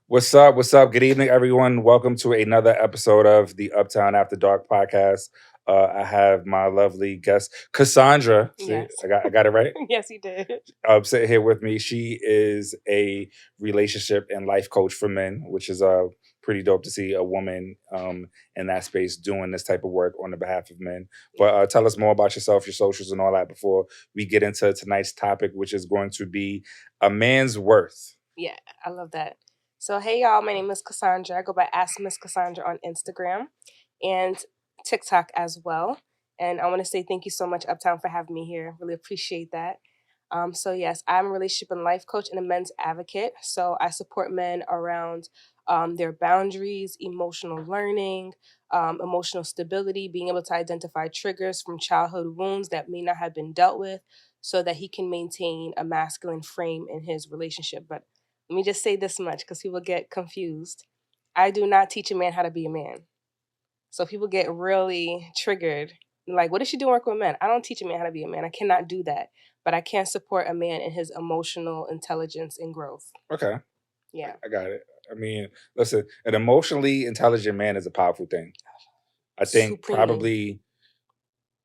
What's up? What's up? Good evening, everyone. Welcome to another episode of the Uptown After Dark podcast. I have my lovely guest, Cassandra. See, Yes. I got it right. Yes, you did. Sitting here with me. She is a relationship and life coach for men, which is pretty dope to see a woman in that space doing this type of work on the behalf of men. But tell us more about yourself, your socials, and all that before we get into tonight's topic, which is going to be a man's worth. Yeah, I love that. So, hey, y'all, my name is Cassandra. I go by AskMsCassandra on Instagram and TikTok as well. And I want to say thank you so much, Uptown, for having me here. Really appreciate that. So, yes, I'm a relationship and life coach and a men's advocate. So, I support men around their boundaries, emotional learning, emotional stability, being able to identify triggers from childhood wounds that may not have been dealt with so that he can maintain a masculine frame in his relationship. But let me just say this much because people get confused. I do not teach a man how to be a man. So people get really triggered. Like, what is she doing working with men? I don't teach a man how to be a man. I cannot do that. But I can support a man in his emotional intelligence and growth. Okay. Yeah. I got it. I mean, listen, an emotionally intelligent man is a powerful thing. I think Supreme. probably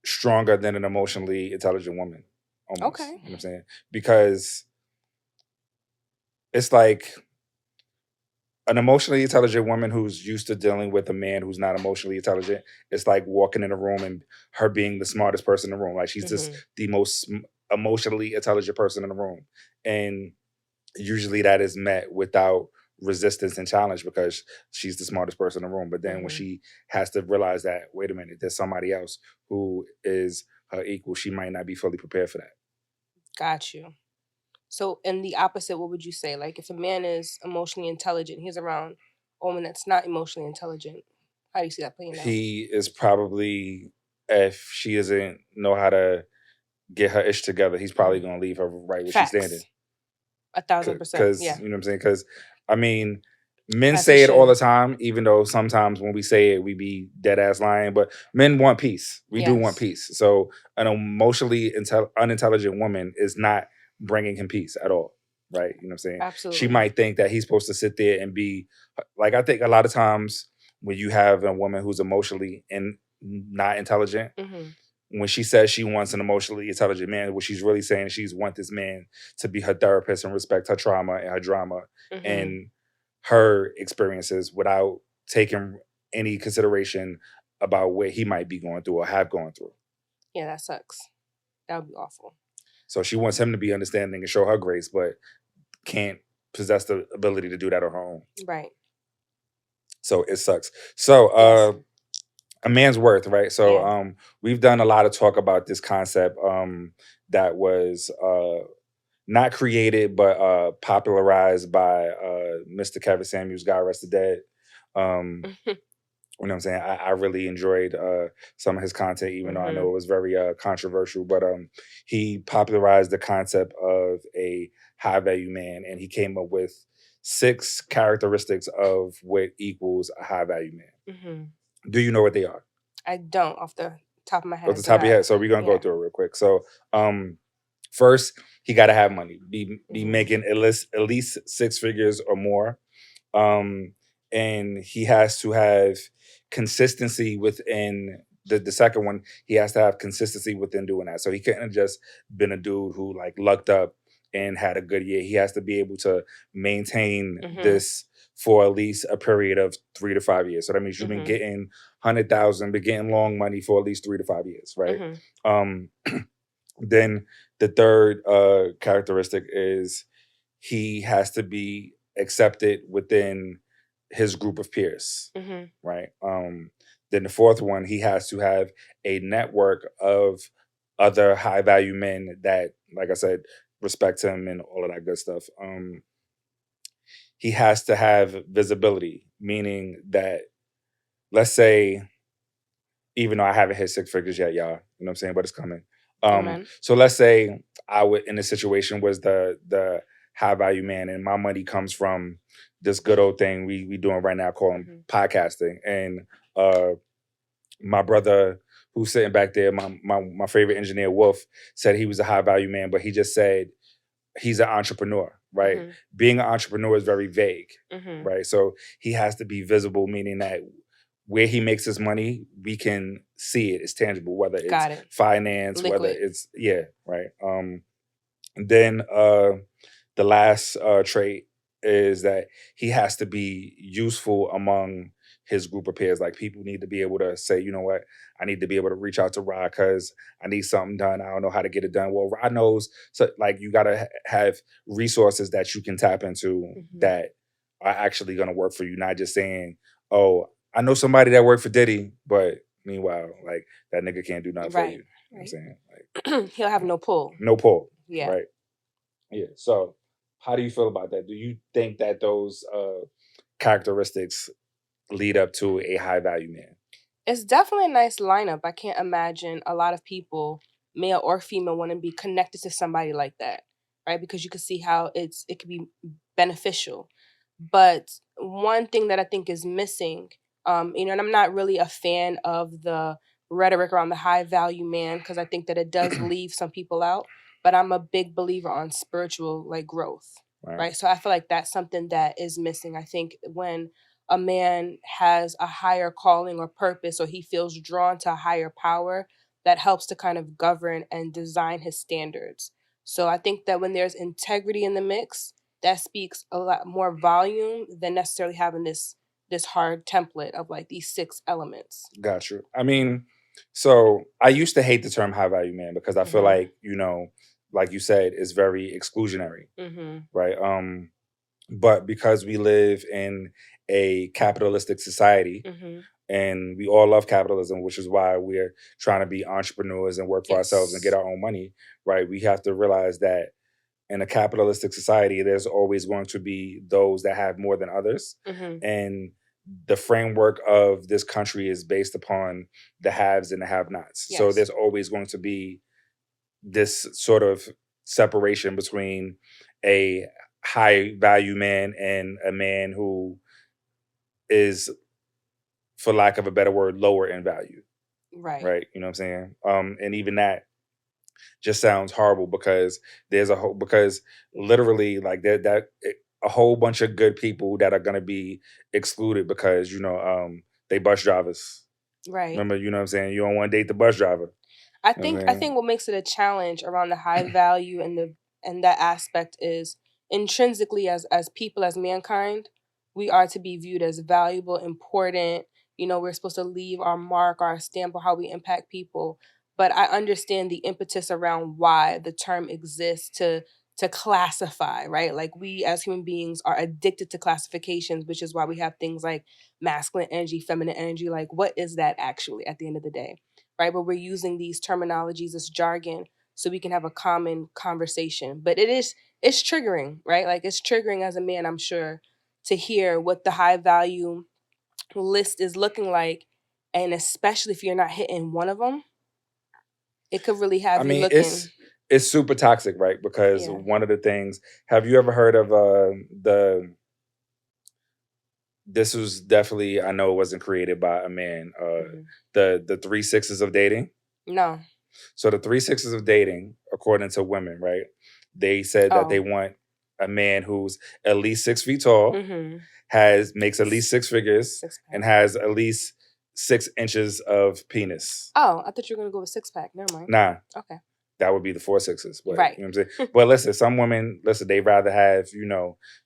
stronger than an emotionally intelligent woman. Almost. Okay. You know what I'm saying? Because it's like an emotionally intelligent woman who's used to dealing with a man who's not emotionally intelligent. It's like walking in a room and her being the smartest person in the room. Like she's just the most emotionally intelligent person in the room. And usually that is met without resistance and challenge because she's the smartest person in the room. But then when she has to realize that, wait a minute, there's somebody else who is her equal, she might not be fully prepared for that. Got you. So in the opposite, what would you say? Like if a man is emotionally intelligent, he's around a woman that's not emotionally intelligent. How do you see that playing out? He is probably, if she doesn't know how to get her ish together, he's probably going to leave her right where she's standing. 1,000%. Because, Yeah. you know what I'm saying? Because, I mean, men As say he it all should. the time, even though sometimes when we say it, we be dead ass lying. But men want peace. We do want Yes. peace. So an emotionally unintelligent woman is not bringing him peace at all. Right? You know what I'm saying? Absolutely. She might think that he's supposed to sit there and be like, I think a lot of times when you have a woman who's emotionally and not intelligent, when she says she wants an emotionally intelligent man, what she's really saying, she's want this man to be her therapist and respect her trauma and her drama and her experiences without taking any consideration about what he might be going through or have gone through. Yeah, that sucks. That would be awful. So she wants him to be understanding and show her grace, but can't possess the ability to do that on her own. Right. So it sucks. So a man's worth, right? So we've done a lot of talk about this concept that was not created but popularized by Mr. Kevin Samuels, God rest the dead. You know what I'm saying? I really enjoyed some of his content, even though I know it was very controversial. But he popularized the concept of a high value man, and he came up with 6 characteristics of what equals a high value man. Do you know what they are? I don't, off the top of my head. Off the top of your head. So we're gonna go through it real quick. So first, he got to have money. Be making at least 6 figures or more. And he has to have consistency within the second one. He has to have consistency within doing that. So he couldn't have just been a dude who like lucked up and had a good year. He has to be able to maintain this for at least a period of 3 to 5 years. So that means you've been getting 100,000, been getting long money for at least 3 to 5 years, right? Then the third characteristic is he has to be accepted within his group of peers, right? Then the fourth one, he has to have a network of other high value men that, like I said, respect him and all of that good stuff. He has to have visibility, meaning that, let's say, even though I haven't hit 6 figures yet, y'all, you know what I'm saying, but it's coming. So let's say I would in a situation was the high value man, and my money comes from this good old thing we doing right now called podcasting. And my brother who's sitting back there, my favorite engineer, Wolf, said he was a high value man, but he just said he's an entrepreneur, right? Mm-hmm. Being an entrepreneur is very vague, Mm-hmm. right? So he has to be visible, meaning that where he makes his money, we can see it. It's tangible, whether it's Got it. finance, whether Liquid. it's right. And then the last trait is that he has to be useful among his group of peers. Like people need to be able to say, you know what, I need to be able to reach out to Rod because I need something done. I don't know how to get it done. Well, Rod knows. So like you got to have resources that you can tap into Mm-hmm. that are actually going to work for you. Not just saying, oh, I know somebody that worked for Diddy, but meanwhile, like that nigga can't do nothing for you. You know what I'm saying? Like He'll have no pull. no pull. Yeah. Right. Yeah. So how do you feel about that? Do you think that those characteristics lead up to a high value man? It's definitely a nice lineup. I can't imagine a lot of people, male or female, want to be connected to somebody like that, right? Because you can see how it could be beneficial. But one thing that I think is missing, and I'm not really a fan of the rhetoric around the high value man because I think that it does leave some people out. But I'm a big believer on spiritual like growth, right? So I feel like that's something that is missing. I think when a man has a higher calling or purpose, or he feels drawn to a higher power, that helps to kind of govern and design his standards. So I think that when there's integrity in the mix, that speaks a lot more volume than necessarily having this hard template of like these 6 elements. Got you. I mean, so I used to hate the term high value man because I feel Mhm. like, like you said, it's very exclusionary, Mhm. right? But because we live in a capitalistic society Mhm. and we all love capitalism, which is why we're trying to be entrepreneurs and work for ourselves and get Yes. our own money, right? We have to realize that in a capitalistic society, there's always going to be those that have more than others. Mhm. And the framework of this country is based upon the haves and the have-nots. So Yes. there's always going to be this sort of separation between a high value man and a man who is, for lack of a better word, lower in value. Right. Right. You know what I'm saying? And even that just sounds horrible because because literally like a whole bunch of good people that are gonna be excluded because they bus drivers. Right. Remember, you know what I'm saying? You don't want to date the bus driver. I You know what think I'm I saying? think what makes it a challenge around the high value and that aspect is intrinsically as people, as mankind, we are to be viewed as valuable, important. We're supposed to leave our mark, our stamp on how we impact people. But I understand the impetus around why the term exists to classify, right? Like we as human beings are addicted to classifications, which is why we have things like masculine energy, feminine energy. Like what is that actually at the end of the day? Right? But we're using these terminologies as jargon so we can have a common conversation. But it's triggering, right? Like it's triggering as a man, I'm sure, to hear what the high value list is looking like. And especially if you're not hitting one of them, it could really I have you mean, looking. it's super toxic, right? Because Yeah. one of the things, have you ever heard of the this was definitely, I know it wasn't created by a man, the 3 6s of dating? No. So the 3 6s of dating, according to women, right? They said that they Oh. want a man who's at least 6 feet tall, Mm-hmm. makes at least 6 figures, Six-pack. and has at least 6 inches of penis. Oh, I thought you were gonna go with 6-pack. Never mind. Nah, Okay. that would be the 4 6s. But Right. you know what I'm saying? But listen, some women, they rather have,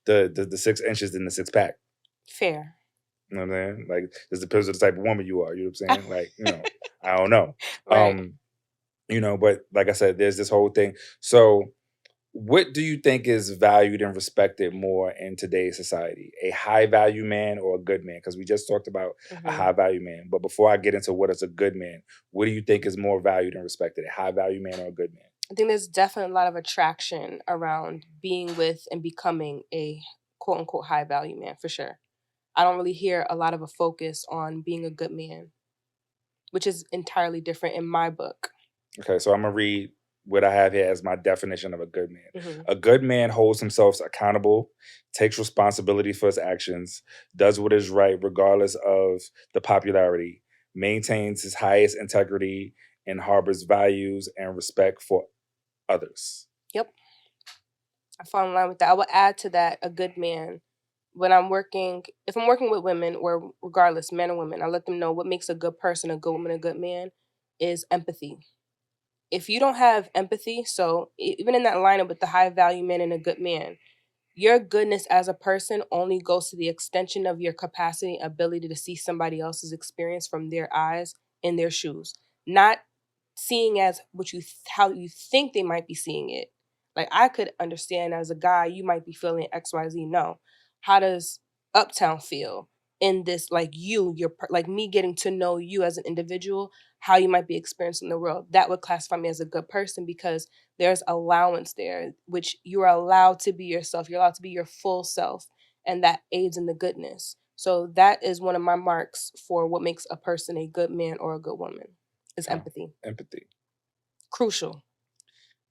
the 6 inches than the 6 pack. Fair. You know what I'm saying? Like, this depends on the type of woman you are. You know what I'm saying? Like, I don't know. Right. But like I said, there's this whole thing. So what do you think is valued and respected more in today's society? A high value man or a good man? Because we just talked about a high value man. But before I get into what is a good man, what do you think is more valued and respected? A high value man or a good man? I think there's definitely a lot of attraction around being with and becoming a quote unquote high value man for sure. I don't really hear a lot of a focus on being a good man, which is entirely different in my book. Okay, so I'm going to read what I have here as my definition of a good man. Mm-hmm. A good man holds himself accountable, takes responsibility for his actions, does what is right regardless of the popularity, maintains his highest integrity, and harbors values and respect for others. Yep. I fall in line with that. I will add to that a good man. When I'm working, if I'm working with women, or regardless, men or women, I let them know what makes a good person, a good woman, a good man is empathy. If you don't have empathy, so even in that lineup with the high value man and a good man, your goodness as a person only goes to the extension of your capacity, ability to see somebody else's experience from their eyes in their shoes, not seeing as how you think they might be seeing it. Like, I could understand as a guy, you might be feeling XYZ. No. How does Uptown feel in this, like like me getting to know you as an individual, how you might be experiencing the world? That would classify me as a good person because there's allowance there, which you are allowed to be yourself. You're allowed to be your full self, and that aids in the goodness. So that is one of my marks for what makes a person a good man or a good woman is empathy. Empathy. Crucial.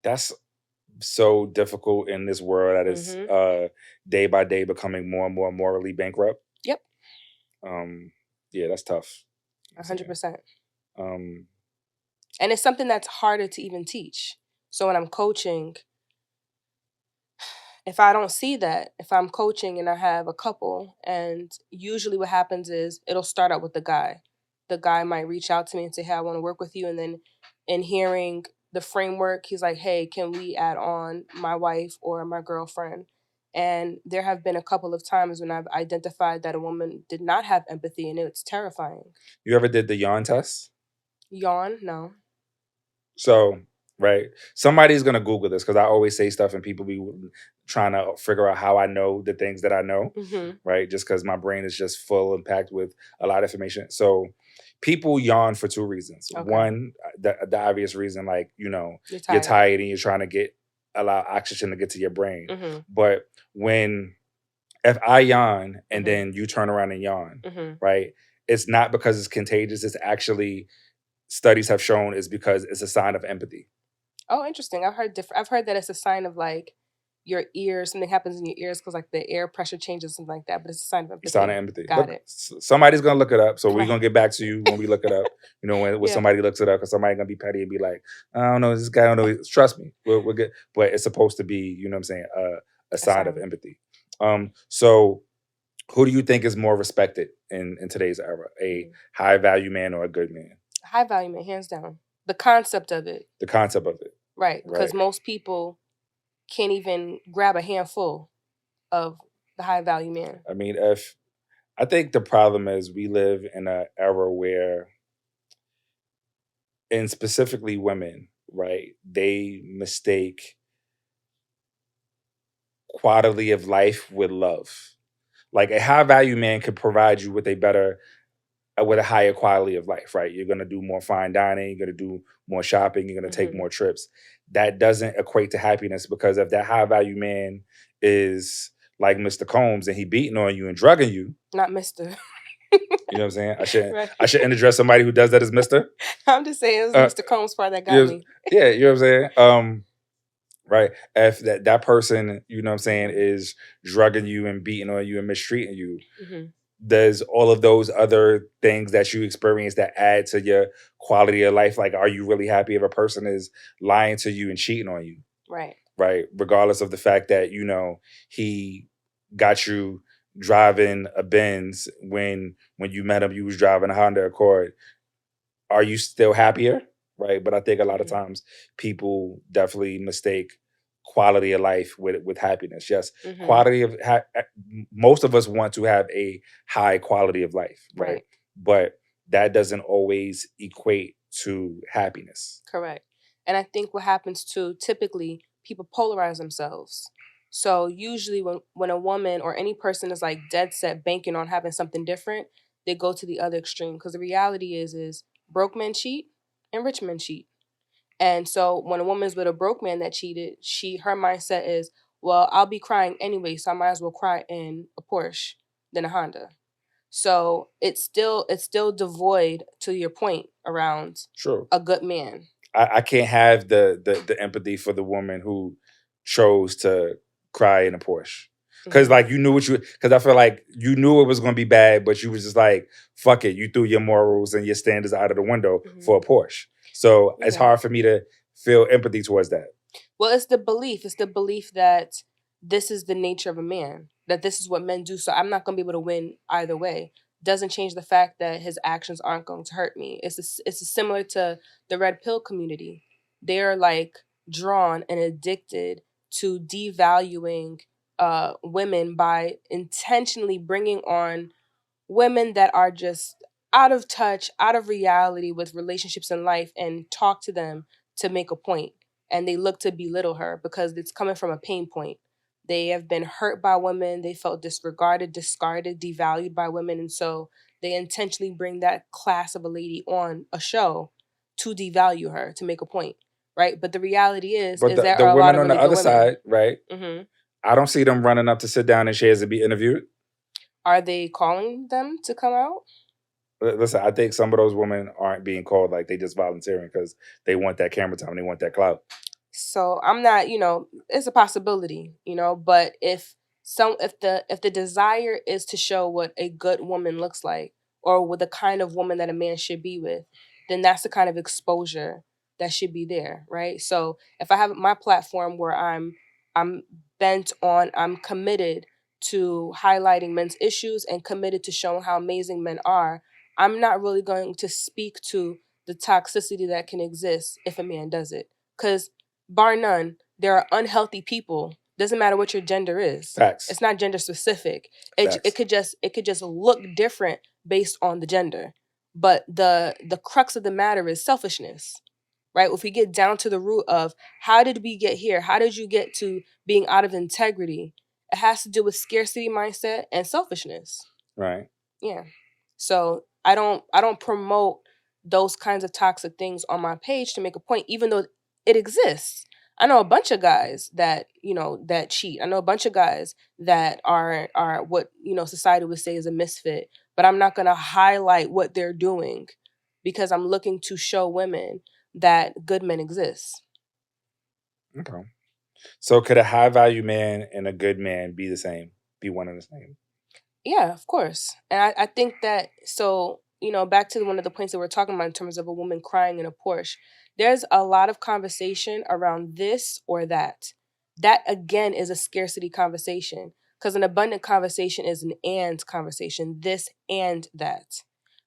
That's so difficult in this world that is day by day becoming more and more morally bankrupt. Yep. Yeah, that's tough. 100%. And it's something that's harder to even teach. So when I'm coaching, if I don't see that, if I'm coaching and I have a couple, and usually what happens is it'll start out with the guy. The guy might reach out to me and say, hey, I want to work with you. And then in hearing the framework, he's like, hey, can we add on my wife or my girlfriend? And there have been a couple of times when I've identified that a woman did not have empathy, and it's terrifying. You ever did the yawn test? Yawn? No. So, right, somebody's going to Google this because I always say stuff and people be trying to figure out how I know the things that I know, right? Just because my brain is just full and packed with a lot of information. So people yawn for two reasons. Okay. One, the obvious reason, like, you're tired and you're trying to allow oxygen to get to your brain. But if I yawn and then you turn around and yawn, right, it's not because it's contagious. It's actually, studies have shown, is because it's a sign of empathy. Oh, interesting. I've heard that it's a sign of like your ears, something happens in your ears because like the air pressure changes, something like that. But it's a sign of empathy. Sign of empathy. Got it. Somebody's gonna look it up, so we're gonna get back to you when we look it up. When somebody looks it up, because somebody's gonna be petty and be like, I don't know, this guy, I don't know. Trust me, we're good. But it's supposed to be, what I'm saying, a sign of empathy. So who do you think is more respected in today's era? A high value man or a good man? High value man, hands down. The concept of it. Right. Because most people can't even grab a handful of the high value man. I mean, I think the problem is we live in an era where, and specifically women, right, they mistake quality of life with love. Like, a high value man could provide you with a higher quality of life, right? You're going to do more fine dining, you're going to do more shopping, you're going to take more trips. That doesn't equate to happiness, because if that high value man is like Mr. Combs and he beating on you and drugging you. Not Mr. You know what I'm saying? I shouldn't address somebody who does that as Mr. I'm just saying it was Mr. Combs part that got me. Yeah, you know what I'm saying? Right. If that person, you know what I'm saying, is drugging you and beating on you and mistreating you, there's all of those other things that you experience that add to your quality of life. Like, are you really happy if a person is lying to you and cheating on you? Right. Right. Regardless of the fact that, he got you driving a Benz when you met him, you was driving a Honda Accord. Are you still happier? Right. But I think a lot of times people definitely mistake quality of life with happiness. Yes. Quality of most of us want to have a high quality of life. Right. But that doesn't always equate to happiness. Correct. And I think what happens too, typically people polarize themselves. So usually when a woman or any person is like dead set banking on having something different, they go to the other extreme. Because the reality is broke men cheat and rich men cheat. And so when a woman's with a broke man that cheated, her mindset is, well, I'll be crying anyway, so I might as well cry in a Porsche than a Honda. So it's still devoid, to your point, around a good man. I can't have the empathy for the woman who chose to cry in a Porsche. Because like you knew because I feel like you knew it was going to be bad, but you was just like, fuck it. You threw your morals and your standards out of the window for a Porsche. So it's hard for me to feel empathy towards that. Well, it's the belief. It's the belief that this is the nature of a man, that this is what men do, so I'm not going to be able to win either way, doesn't change the fact that his actions aren't going to hurt me. It's similar to the red pill community. They're like drawn and addicted to devaluing women by intentionally bringing on women that are just out of touch, out of reality with relationships in life, and talk to them to make a point. And they look to belittle her because it's coming from a pain point. They have been hurt by women. They felt disregarded, discarded, devalued by women. And so they intentionally bring that class of a lady on a show to devalue her, to make a point. Right. But the reality is But there the are a lot women of on the really good other women. side, right? Mm-hmm. I don't see them running up to sit down in chairs and be interviewed. Are they calling them to come out? Listen, I think some of those women aren't being called, like they just volunteering because they want that camera time, they want that clout. So I'm not, it's a possibility, but if the desire is to show what a good woman looks like, or with the kind of woman that a man should be with, then that's the kind of exposure that should be there, right? So if I have my platform where I'm I'm committed to highlighting men's issues and committed to showing how amazing men are, I'm not really going to speak to the toxicity that can exist if a man does it. Because bar none, there are unhealthy people. Doesn't matter what your gender is. Facts. It's not gender specific. It could just look different based on the gender. But the crux of the matter is selfishness. Right? If we get down to the root of how did we get here? How did you get to being out of integrity? It has to do with scarcity mindset and selfishness. Right. Yeah. So I don't promote those kinds of toxic things on my page to make a point, even though it exists. I know a bunch of guys that, that cheat. I know a bunch of guys that are what, society would say is a misfit, but I'm not going to highlight what they're doing because I'm looking to show women that good men exist. Okay. So could a high value man and a good man be the same? Be one and the same? Yeah, of course. And I think that, so, back to one of the points that we're talking about in terms of a woman crying in a Porsche, there's a lot of conversation around this or that. That, again, is a scarcity conversation because an abundant conversation is an and conversation, this and that,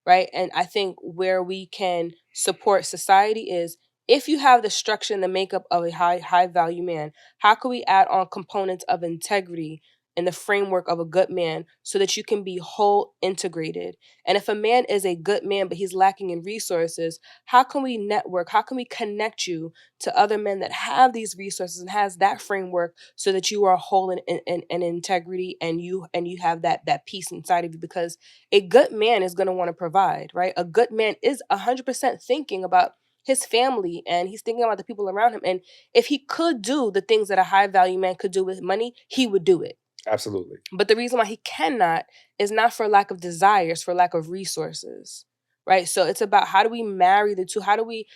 right? And I think where we can support society is if you have the structure and the makeup of a high value man, how can we add on components of integrity in the framework of a good man so that you can be whole integrated? And if a man is a good man but he's lacking in resources, how can we network, how can we connect you to other men that have these resources and has that framework so that you are whole in integrity, and you have that peace inside of you? Because a good man is going to want to provide, right? A good man is 100% thinking about his family, and he's thinking about the people around him, and if he could do the things that a high value man could do with money, he would do it. Absolutely. But the reason why he cannot is not for lack of desires, for lack of resources, right? So it's about how do we marry the two? How do we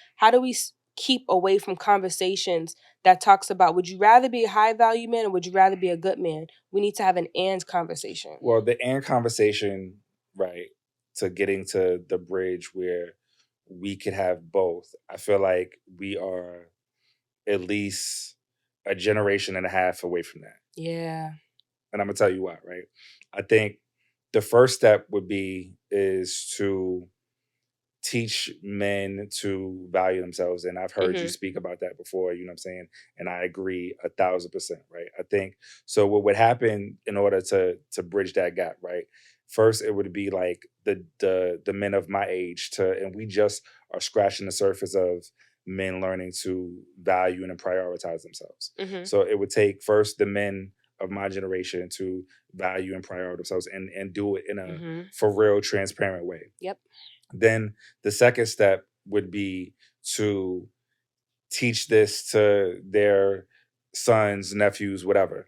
keep away from conversations that talks about would you rather be a high value man or would you rather be a good man? We need to have an and conversation. Well, the and conversation, right, to getting to the bridge where we could have both. I feel like we are at least a generation and a half away from that. Yeah. And I'm gonna tell you why, right? I think the first step is to teach men to value themselves. And I've heard you speak about that before, you know what I'm saying? And I agree 1,000%, right? I think so what would happen in order to bridge that gap, right? First, it would be like the men of my age and we just are scratching the surface of men learning to value and prioritize themselves. So it would take first the men of my generation to value and prioritize themselves and do it in a for real transparent way. Yep. Then the second step would be to teach this to their sons, nephews, whatever.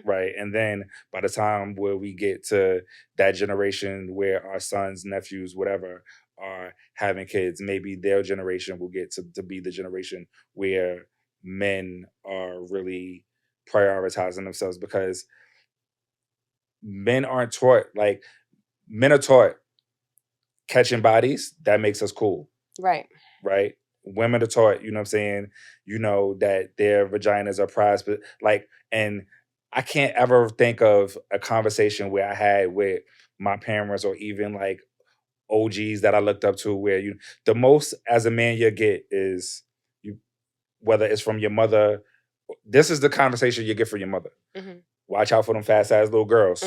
Right. And then by the time where we get to that generation where our sons, nephews, whatever are having kids, maybe their generation will get to be the generation where men are really prioritizing themselves, because men aren't taught, like men are taught catching bodies, that makes us cool. Right. Right. Women are taught, you know what I'm saying, that their vaginas are prized, but and I can't ever think of a conversation where I had with my parents or even like OGs that I looked up to where the most as a man you get is you whether it's from your mother. This is the conversation you get from your mother. Watch out for them fast ass little girls.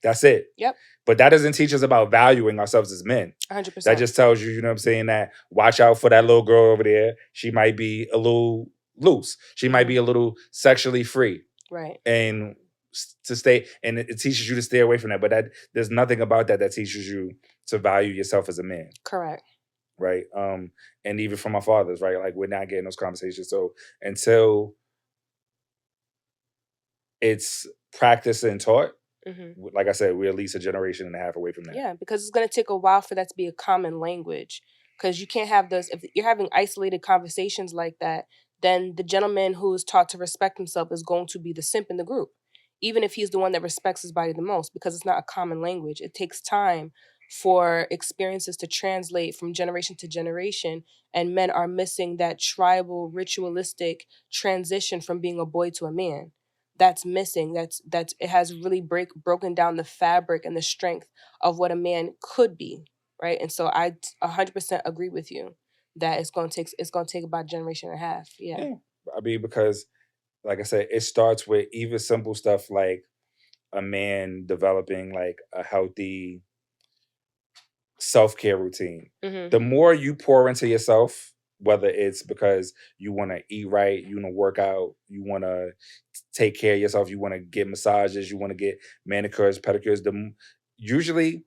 That's it. Yep. But that doesn't teach us about valuing ourselves as men. 100%. That just tells you, you know what I'm saying, that watch out for that little girl over there. She might be a little loose. She might be a little sexually free. Right. And to stay, and it teaches you to stay away from that. But there's nothing about that teaches you to value yourself as a man. Correct. Right. And even from my fathers, right? Like we're not getting those conversations. So until it's practiced and taught, like I said, we're at least a generation and a half away from that. Yeah, because it's going to take a while for that to be a common language. Because you can't have those, if you're having isolated conversations like that, then the gentleman who's taught to respect himself is going to be the simp in the group, even if he's the one that respects his body the most, because it's not a common language. It takes time for experiences to translate from generation to generation, and men are missing that tribal, ritualistic transition from being a boy to a man. That's missing. That's it has really broken down the fabric and the strength of what a man could be, right? And so I 100% agree with you that it's going to take about a generation and a half. Yeah. I mean, because like I said, it starts with even simple stuff like a man developing like a healthy self-care routine. The more you pour into yourself, whether it's because you want to eat right, you want to work out, you want to take care of yourself, you want to get massages, you want to get manicures, pedicures, usually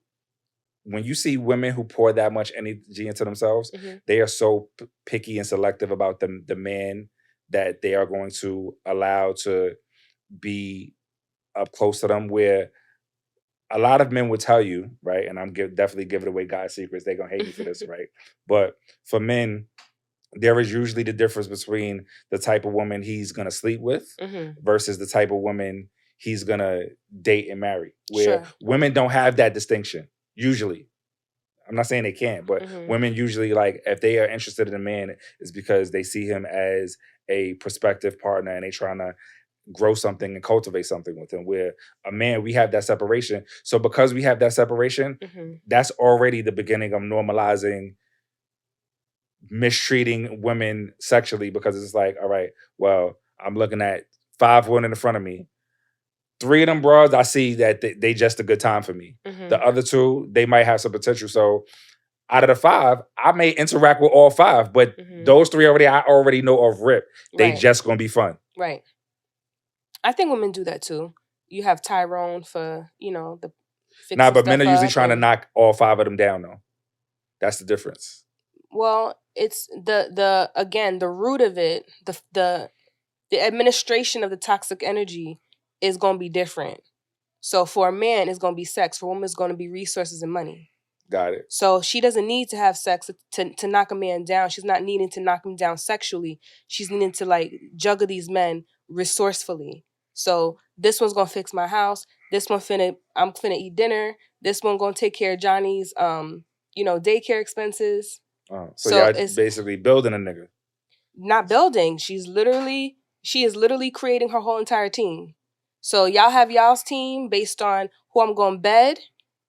when you see women who pour that much energy into themselves, they are so picky and selective about the man that they are going to allow to be up close to them, where a lot of men will tell you, right? And I'm definitely giving away God's secrets. They're going to hate me for this, right? But for men, there is usually the difference between the type of woman he's going to sleep with versus the type of woman he's going to date and marry. Where women don't have that distinction, usually. I'm not saying they can't, but women usually, like, if they are interested in a man, it's because they see him as a prospective partner and they trying to grow something and cultivate something with him. Where a man, we have that separation. So because we have that separation, that's already the beginning of normalizing mistreating women sexually, because it's like, all right, well, I'm looking at 5 women in front of me. 3 of them broads, I see that they just a good time for me. The other 2, they might have some potential. So out of the 5, I may interact with all 5, but those 3 I already know of rip. They just gonna be fun. Right. I think women do that too. You have Tyrone for, the Nah, but men are usually trying to knock all 5 of them down though. That's the difference. Well, it's the root of it, the administration of the toxic energy is going to be different. So for a man, it's going to be sex. For a woman, it's going to be resources and money. Got it. So she doesn't need to have sex to knock a man down. She's not needing to knock him down sexually. She's needing to like juggle these men resourcefully. So this one's gonna fix my house. This one I'm finna eat dinner. This one gonna take care of Johnny's daycare expenses. So y'all basically building a nigga. Not building. She is literally creating her whole entire team. So y'all have y'all's team based on who I'm going to bed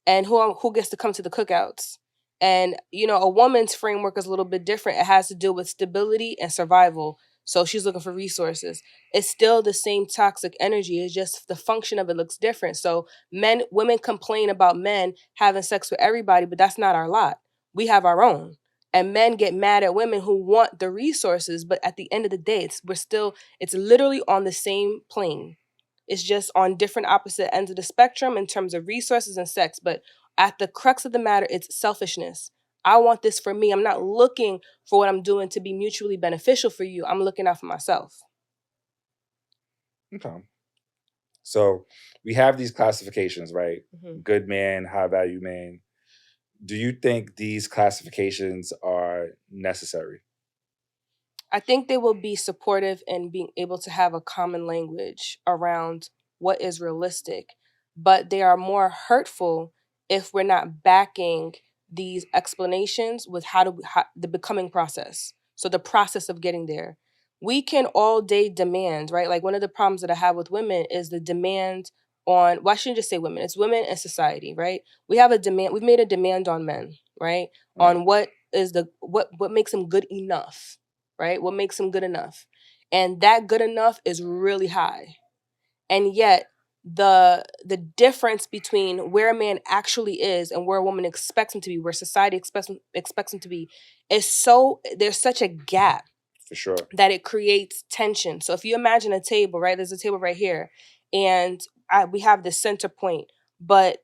and who gets to come to the cookouts. And, a woman's framework is a little bit different. It has to do with stability and survival. So she's looking for resources. It's still the same toxic energy. It's just the function of it looks different. So women complain about men having sex with everybody, but that's not our lot. We have our own. And men get mad at women who want the resources, but at the end of the day, it's literally on the same plane. It's just on different opposite ends of the spectrum in terms of resources and sex. But at the crux of the matter, it's selfishness. I want this for me. I'm not looking for what I'm doing to be mutually beneficial for you. I'm looking out for myself. Okay. So we have these classifications, right? Good man, high value man. Do you think these classifications are necessary? I think they will be supportive in being able to have a common language around what is realistic, but they are more hurtful if we're not backing these explanations with the becoming process. So the process of getting there. we can all day demand, right? Like one of the problems that I have with women is the demand on, well, I shouldn't just say women, it's women and society, right? We have a demand, we've made a demand on men, right? On what is what makes them good enough, right? What makes them good enough. And that good enough is really high. And yet the difference between where a man actually is and where a woman expects him to be, where society expects him to be, is so, there's such a gap. For sure. That it creates tension. So if you imagine a table, right? There's a table right here, and we have the center point, but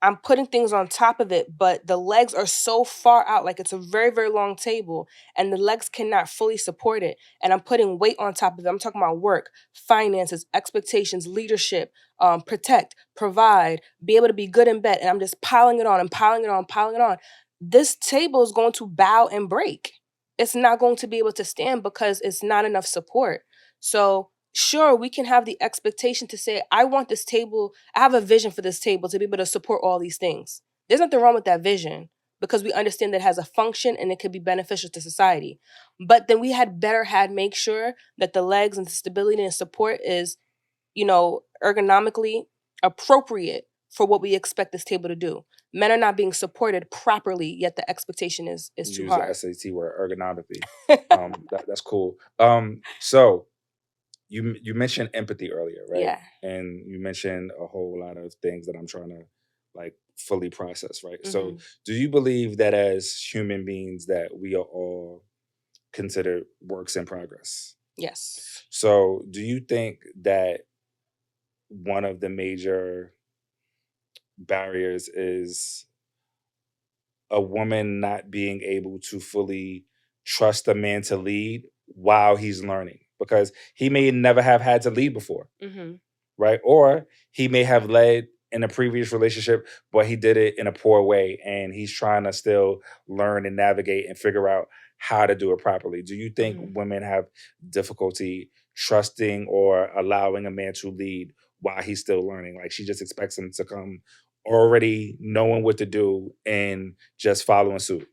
I'm putting things on top of it, but the legs are so far out, like it's a very, very long table, and the legs cannot fully support it. And I'm putting weight on top of it. I'm talking about work, finances, expectations, leadership, protect, provide, be able to be good in bed. And I'm just piling it on and piling it on, piling it on. This table is going to bow and break. It's not going to be able to stand because it's not enough support. So sure, we can have the expectation to say, I want this table, I have a vision for this table to be able to support all these things. There's nothing wrong with that vision because we understand that it has a function and it could be beneficial to society. But then we had better had make sure that the legs and the stability and support is, ergonomically appropriate for what we expect this table to do. Men are not being supported properly, yet the expectation is too hard. Use the SAT word, ergonomically. That's cool. So you mentioned empathy earlier, right? Yeah. And you mentioned a whole lot of things that I'm trying to like fully process, right? Mm-hmm. So do you believe that as human beings that we are all considered works in progress? Yes. So do you think that one of the major barriers is a woman not being able to fully trust a man to lead while he's learning? Because he may never have had to lead before, right? Or he may have led in a previous relationship, but he did it in a poor way, and he's trying to still learn and navigate and figure out how to do it properly. Do you think women have difficulty trusting or allowing a man to lead while he's still learning? Like she just expects him to come already knowing what to do and just following suit?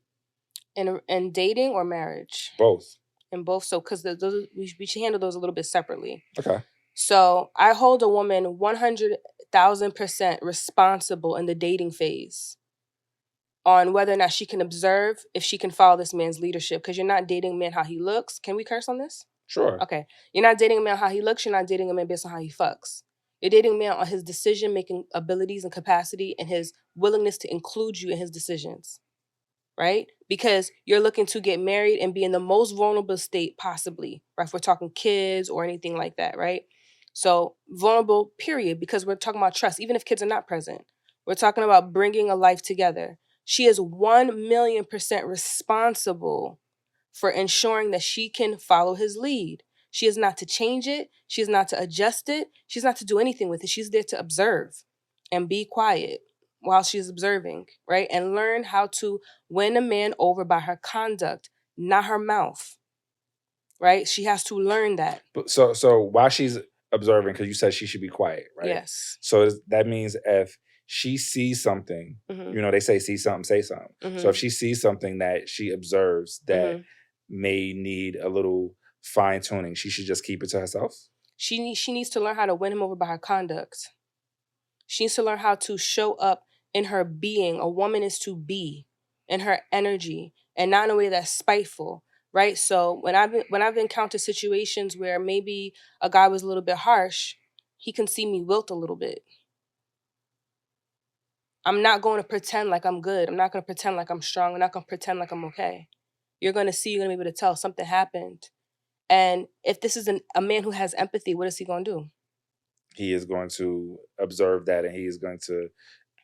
In dating or marriage? Both. In both. So because we should handle those a little bit separately. Okay. So I hold a woman 100,000% responsible in the dating phase on whether or not she can observe, if she can follow this man's leadership. Because you're not dating a man how he looks. Can we curse on this? Sure. Okay. You're not dating a man how he looks. You're not dating a man based on how he fucks. You're dating a man on his decision-making abilities and capacity and his willingness to include you in his decisions. Right? Because you're looking to get married and be in the most vulnerable state possibly, right? If we're talking kids or anything like that, right? So vulnerable, period, because we're talking about trust, even if kids are not present. We're talking about bringing a life together. She is 1,000,000% responsible for ensuring that she can follow his lead. She is not to change it. She is not to adjust it. She's not to do anything with it. She's there to observe and be quiet while she's observing, right? And learn how to win a man over by her conduct, not her mouth, right? She has to learn that. So while she's observing, because you said she should be quiet, right? Yes. So that means if she sees something, they say see something, say something. So if she sees something that she observes that may need a little fine tuning, she should just keep it to herself? She needs to learn how to win him over by her conduct. She needs to learn how to show up in her being. A woman is to be in her energy and not in a way that's spiteful, right? So when I've encountered situations where maybe a guy was a little bit harsh, he can see me wilt a little bit. I'm not going to pretend like I'm good. I'm not going to pretend like I'm strong. I'm not going to pretend like I'm okay. You're going to be able to tell something happened. And if this is a man who has empathy, what is he going to do? He is going to observe that, and he is going to,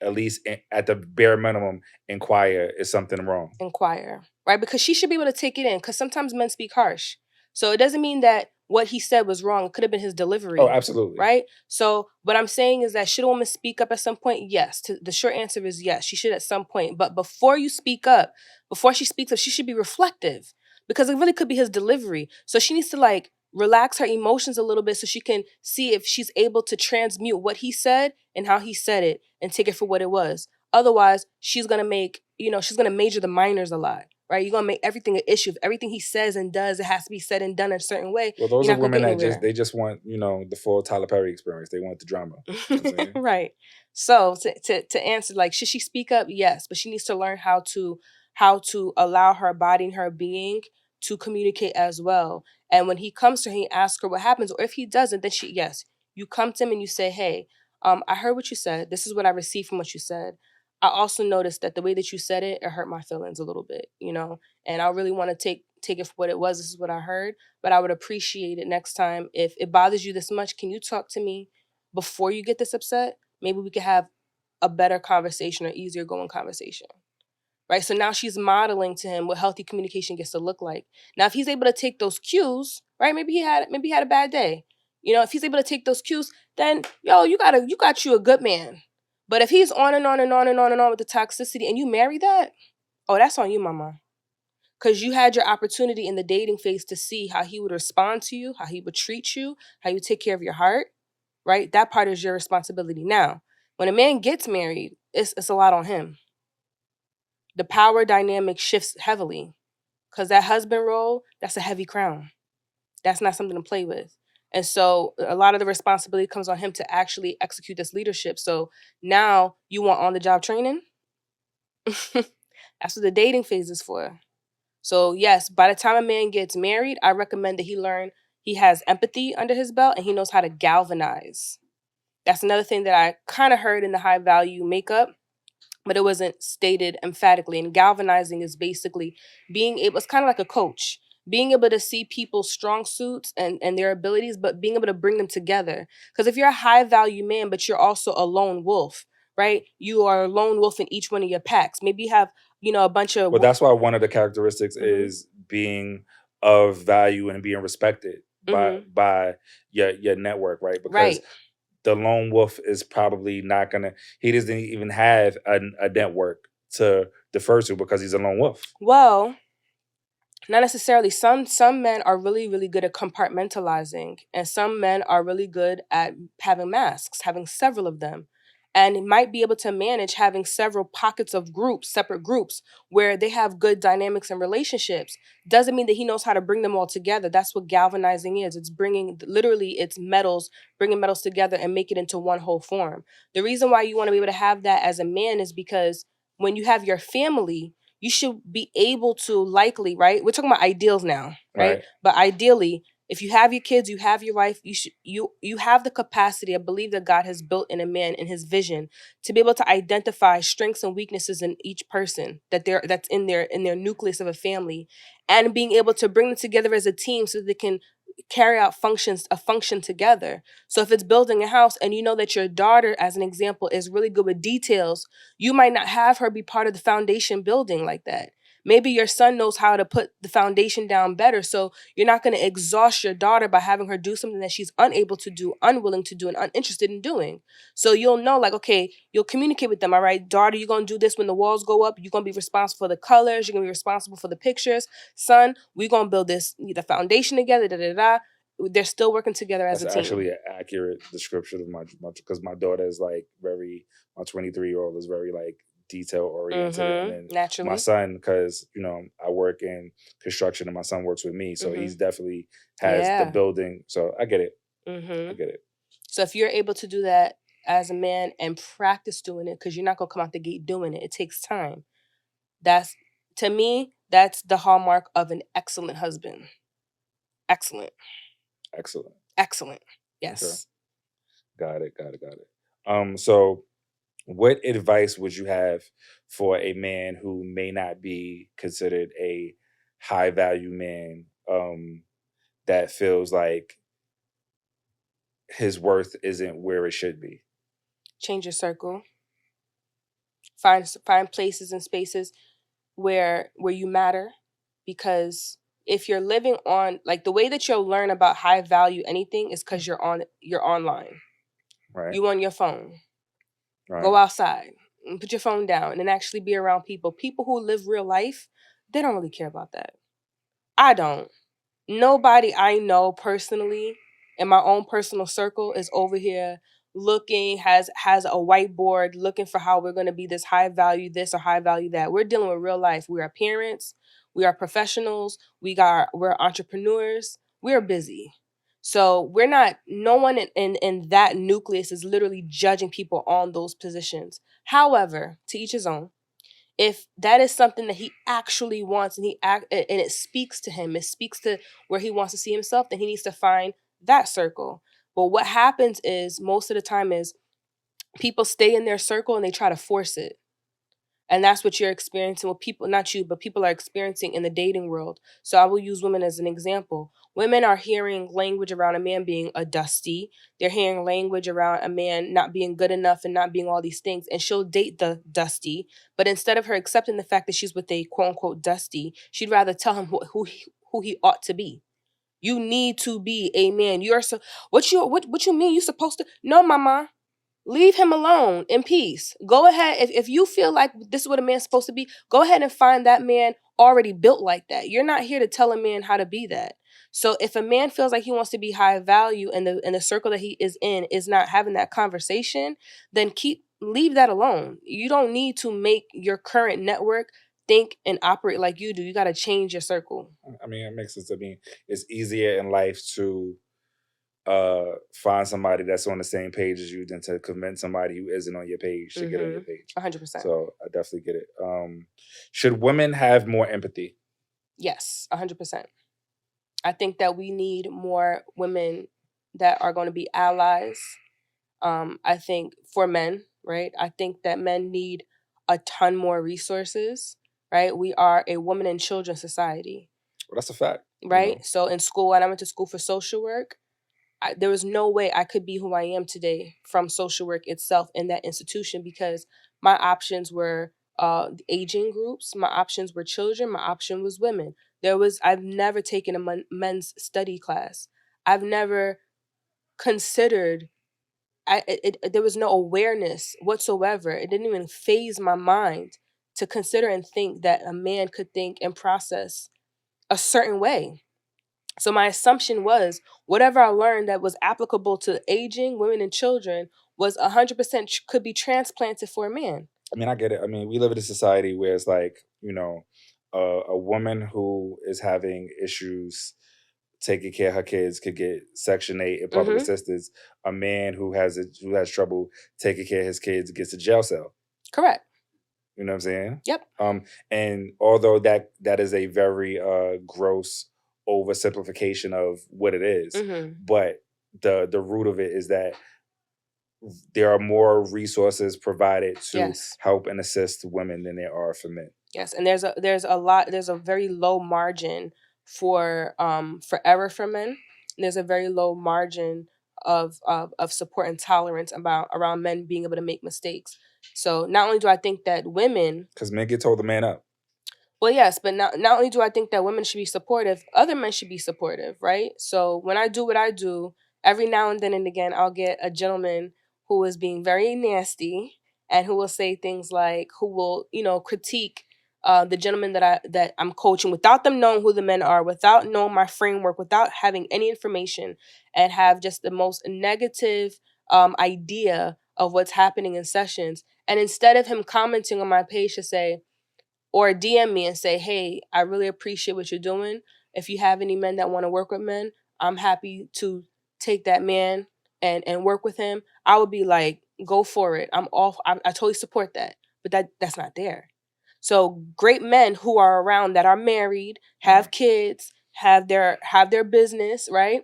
at least at the bare minimum, inquire, is something wrong? Inquire, right? Because she should be able to take it in, because sometimes men speak harsh. So it doesn't mean that what he said was wrong. It could have been his delivery. Oh, absolutely. Right? So what I'm saying is that should a woman speak up at some point? Yes. The short answer is yes. She should at some point. But before you speak up, before she speaks up, she should be reflective, because it really could be his delivery. So she needs to relax her emotions a little bit so she can see if she's able to transmute what he said and how he said it and take it for what it was. Otherwise, she's going to major the minors a lot. right? You're gonna make everything an issue. If everything he says and does, it has to be said and done a certain way. Well, those you're are not gonna women get that anywhere. they just want, the full Tyler Perry experience. They want the drama. You know what I'm saying? Right. So to answer, like, should she speak up? Yes, but she needs to learn how to allow her body and her being to communicate as well. And when he comes to her, he asks her what happens, or if he doesn't, then you come to him and you say, hey, I heard what you said. This is what I received from what you said. I also noticed that the way that you said it hurt my feelings a little bit, and I really want to take it for what it was. This is what I heard, but I would appreciate it next time. If it bothers you this much, can you talk to me before you get this upset? Maybe we could have a better conversation or easier going conversation. Right? So now she's modeling to him what healthy communication gets to look like. Now, if he's able to take those cues, right? Maybe he had a bad day. If he's able to take those cues, then you got you a good man. But if he's on and on and on and on and on with the toxicity and you marry that, oh, that's on you, mama. Because you had your opportunity in the dating phase to see how he would respond to you, how he would treat you, how you would take care of your heart, right? That part is your responsibility. Now, when a man gets married, it's a lot on him. The power dynamic shifts heavily because that husband role, that's a heavy crown. That's not something to play with. And so a lot of the responsibility comes on him to actually execute this leadership. So now you want on-the-job training? That's what the dating phase is for. So yes, by the time a man gets married, I recommend that he has empathy under his belt and he knows how to galvanize. That's another thing that I kind of heard in the high value makeup, but it wasn't stated emphatically. And galvanizing is basically it's kind of like a coach, being able to see people's strong suits and their abilities, but being able to bring them together. Because if you're a high value man, but you're also a lone wolf, right? You are a lone wolf in each one of your packs. Maybe you have, a bunch of... Well, that's why one of the characteristics is being of value and being respected by your network, right? Because the lone wolf is probably not gonna. He doesn't even have a network to defer to because he's a lone wolf. Well, not necessarily. Some men are really, really good at compartmentalizing, and some men are really good at having masks, having several of them, and might be able to manage having several pockets of separate groups, where they have good dynamics and relationships. Doesn't mean that he knows how to bring them all together. That's what galvanizing is. It's bringing metals together and make it into one whole form. The reason why you want to be able to have that as a man is because when you have your family, you should be able to likely, right? We're talking about ideals now, right? But ideally, if you have your kids, you have your wife, you have the capacity, I believe, that God has built in a man in his vision to be able to identify strengths and weaknesses in each person that's in their nucleus of a family, and being able to bring them together as a team so that they can carry out a function together. So if it's building a house and you know that your daughter, as an example, is really good with details, you might not have her be part of the foundation building like that. Maybe your son knows how to put the foundation down better. So you're not going to exhaust your daughter by having her do something that she's unable to do, unwilling to do, and uninterested in doing. So you'll know, like, okay, you'll communicate with them. All right, daughter, you're going to do this when the walls go up. You're going to be responsible for the colors. You're going to be responsible for the pictures. Son, we're going to build the foundation together, They're still working together as a team. That's actually an accurate description of my because my daughter is like my 23-year-old is very like detail oriented, and then naturally my son, because I work in construction and my son works with me, so he's definitely has the building. So I get it. I get it. So if you're able to do that as a man and practice doing it, because you're not gonna come out the gate doing it, it takes time. To me, that's the hallmark of an excellent husband. Excellent. Yes. Okay. Got it. So what advice would you have for a man who may not be considered a high value man, that feels like his worth isn't where it should be? Change your circle. Find places and spaces where you matter, because if you're living on, like, the way that you'll learn about high value anything is because you're online. Right. You on your phone. Right. Go outside and put your phone down and actually be around people. People who live real life, they don't really care about that. I don't. Nobody I know personally in my own personal circle is over here looking, has a whiteboard looking for how we're going to be this high value this or high value that. We're dealing with real life. We are parents. We are professionals. We're entrepreneurs. We're busy. So we're not, no one in that nucleus is literally judging people on those positions. However, to each his own. If that is something that he actually wants and it speaks to him, it speaks to where he wants to see himself, then he needs to find that circle. But what happens is most of the time is people stay in their circle and they try to force it. And that's what you're experiencing with people, not you, but people are experiencing in the dating world. So I will use women as an example. Women are hearing language around a man being a dusty. They're hearing language around a man not being good enough and not being all these things. And she'll date the dusty. But instead of her accepting the fact that she's with a quote unquote dusty, she'd rather tell him who he ought to be. You need to be a man. You're so what you mean you supposed to? No, mama. Leave him alone in peace. Go ahead. If you feel like this is what a man's supposed to be, go ahead and find that man already built like that. You're not here to tell a man how to be that. So if a man feels like he wants to be high value and the circle that he is in is not having that conversation, then leave that alone. You don't need to make your current network think and operate like you do. You got to change your circle. I mean, it makes sense. I mean, it's easier in life to find somebody that's on the same page as you than to convince somebody who isn't on your page to get on your page. 100%. So I definitely get it. Should women have more empathy? Yes, 100%. I think that we need more women that are going to be allies. I think for men, right? I think that men need a ton more resources, right? We are a woman and children society. Well, that's a fact. Right? You know? So in school, when I went to school for social work, there was no way I could be who I am today from social work itself in that institution because my options were aging groups, my options were children, my option was women. I've never taken a men's study class. I've never considered, there was no awareness whatsoever. It didn't even phase my mind to consider and think that a man could think and process a certain way. So my assumption was whatever I learned that was applicable to aging, women, and children was 100% could be transplanted for a man. I mean, I get it. I mean, we live in a society where it's like, a woman who is having issues taking care of her kids could get Section 8 and public assistance. A man who has trouble taking care of his kids gets a jail cell. Correct. You know what I'm saying? Yep. And although that is a very gross oversimplification of what it is, but the root of it is that there are more resources provided to help and assist women than there are for men. Yes, and there's a very low margin for error for men. There's a very low margin of support and tolerance around men being able to make mistakes. So not only do I think that women, because men get told to man up. Well, yes, but not only do I think that women should be supportive, other men should be supportive, right? So when I do what I do, every now and then and again, I'll get a gentleman who is being very nasty and who will say things like, who will, critique the gentleman that I'm coaching without them knowing who the men are, without knowing my framework, without having any information, and have just the most negative idea of what's happening in sessions. And instead of him commenting on my page to say, or DM me and say, hey, I really appreciate what you're doing. If you have any men that want to work with men, I'm happy to take that man and work with him. I would be like, go for it. I totally support that. But that's not there. So great men who are around that are married, have kids, have their business, right?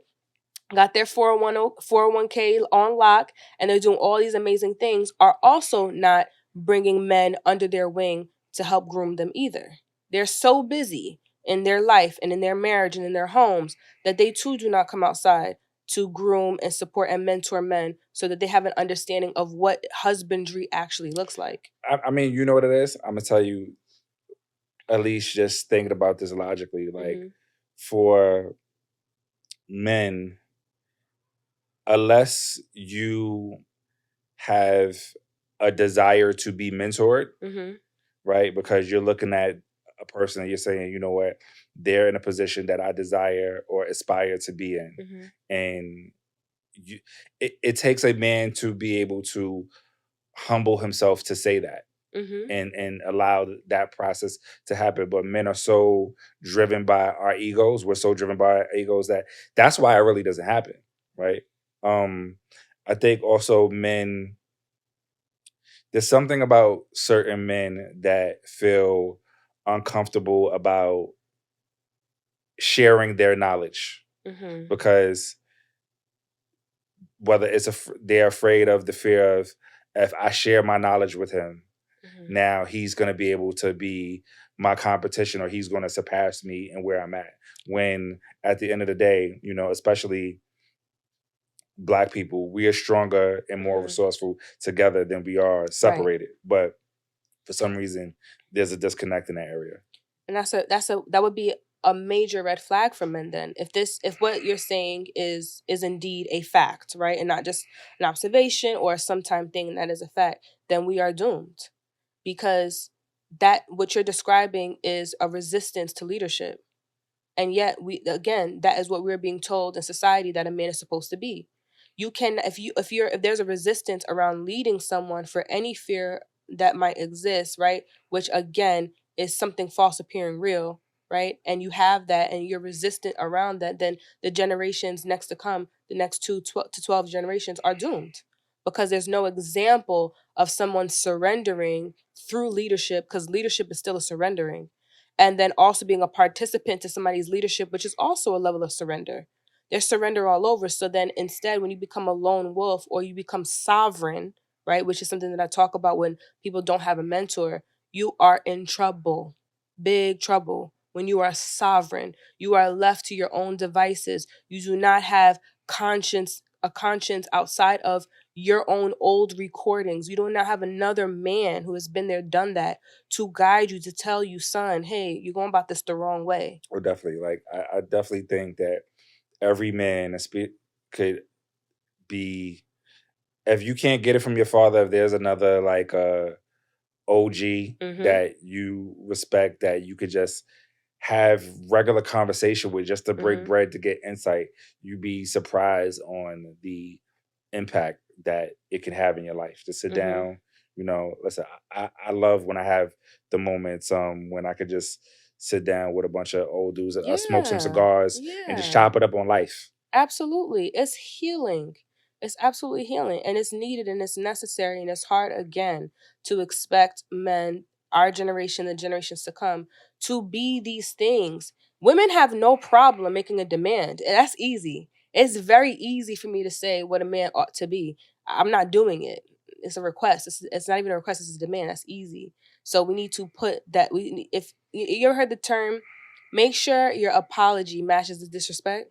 Got their 401k on lock, and they're doing all these amazing things, are also not bringing men under their wing to help groom them either. They're so busy in their life and in their marriage and in their homes that they too do not come outside to groom and support and mentor men so that they have an understanding of what husbandry actually looks like. I mean, you know what it is? I'm going to tell you, at least just thinking about this logically, like for men, unless you have a desire to be mentored, right? Because you're looking at a person and you're saying, you know what, they're in a position that I desire or aspire to be in. And it takes a man to be able to humble himself to say that. and allow that process to happen. But men are so driven by our egos. We're so driven by our egos that's why it really doesn't happen, right? I think also men, there's something about certain men that feel uncomfortable about sharing their knowledge because whether they're afraid of the fear of, if I share my knowledge with him, now he's going to be able to be my competition, or he's going to surpass me and where I'm at. When at the end of the day, especially Black people, we are stronger and more resourceful together than we are separated. Right. But for some reason, there's a disconnect in that area. And that would be a major red flag for men then. If what you're saying is indeed a fact, right? And not just an observation or a sometime thing that is a fact, then we are doomed. Because that what you're describing is a resistance to leadership. And yet that is what we're being told in society that a man is supposed to be. You can if there's a resistance around leading someone for any fear that might exist, right? Which again is something false appearing real, right? And you have that and you're resistant around that, then the generations next to come, the next 12 to 12 generations are doomed. Because there's no example of someone surrendering through leadership, because leadership is still a surrendering. And then also being a participant to somebody's leadership, which is also a level of surrender. There's surrender all over. So then instead, when you become a lone wolf or you become sovereign, right, which is something that I talk about when people don't have a mentor, you are in trouble, big trouble. When you are sovereign, you are left to your own devices. You do not have a conscience outside of your own old recordings. You do not have another man who has been there, done that, to guide you, to tell you, son, hey, you're going about this the wrong way. Well, definitely. Like, I definitely think that every man could be, if you can't get it from your father, if there's another like OG that you respect, that you could just have regular conversation with, just to break bread, to get insight, you'd be surprised on the impact that it can have in your life. To sit down, listen, I love when I have the moments when I could just sit down with a bunch of old dudes and smoke some cigars and just chop it up on life. Absolutely. It's healing. It's absolutely healing, and it's needed and it's necessary, and it's hard again to expect men, our generation, the generations to come, to be these things. Women have no problem making a demand, and that's easy. It's very easy for me to say what a man ought to be. I'm not doing it. It's a request. It's not even a request. It's a demand. That's easy. So we need to put that. If you ever heard the term, make sure your apology matches the disrespect.